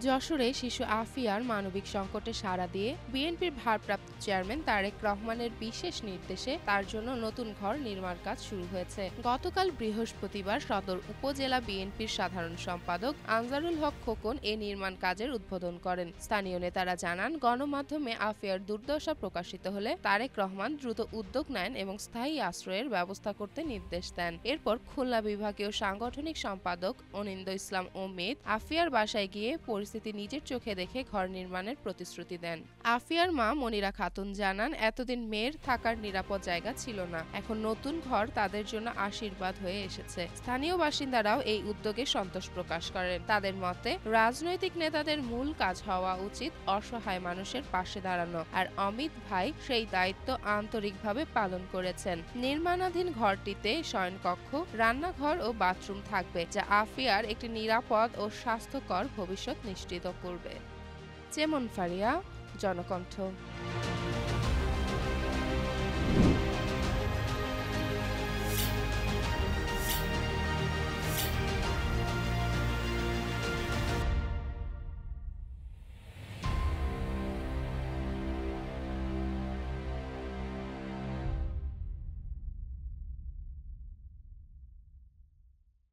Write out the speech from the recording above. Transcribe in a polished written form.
যশোরে শিশু আফিয়ার মানবিক সংকটে সাড়া দিয়ে বিএনপির ভারপ্রাপ্ত চেয়ারম্যান তারেক রহমানের বিশেষ নির্দেশে তার জন্য নতুন ঘর নির্মাণ কাজ শুরু হয়েছে। গতকাল বৃহস্পতিবার সদর উপজেলা বিএনপির সাধারণ সম্পাদক আনজারুল হক খোকন এ নির্মাণ কাজের উদ্বোধন করেন। স্থানীয় নেতারা জানান, গণমাধ্যমে আফিয়ার দুর্দশা প্রকাশিত হলে তারেক রহমান দ্রুত উদ্যোগ নেন এবং স্থায়ী আশ্রয়ের ব্যবস্থা করতে নির্দেশ দেন। এরপর খুলনা বিভাগীয় সাংগঠনিক সম্পাদক অনিন্দ ইসলাম অমিত আফিয়ার বাসায় গিয়ে পরিস্থিতি নিজের চোখে দেখে ঘর নির্মাণের প্রতিশ্রুতি দেন। আফিয়ার মা মনিরা খাতুন জানান, এতদিন মেয়ের থাকার নিরাপদ জায়গা ছিল না, এখন নতুন ঘর তাদের জন্য আশীর্বাদ হয়ে এসেছে। স্থানীয় বাসিন্দারাও এই উদ্যোগে সন্তোষ প্রকাশ করেন। তাদের মতে, রাজনৈতিক নেতাদের মূল কাজ হওয়া উচিত অসহায় মানুষের পাশে দাঁড়ানো, আর অমিত ভাই সেই দায়িত্ব আন্তরিকভাবে পালন করেছেন। নির্মাণাধীন ঘরটিতে শয়নকক্ষ, রান্নাঘর ও বাথরুম থাকবে, যা আফিয়ার একটি নিরাপদ ও স্বাস্থ্যকর ভবিষ্যৎ নিশ্চিত করবে। চেমন ফারিয়া, জনকণ্ঠ।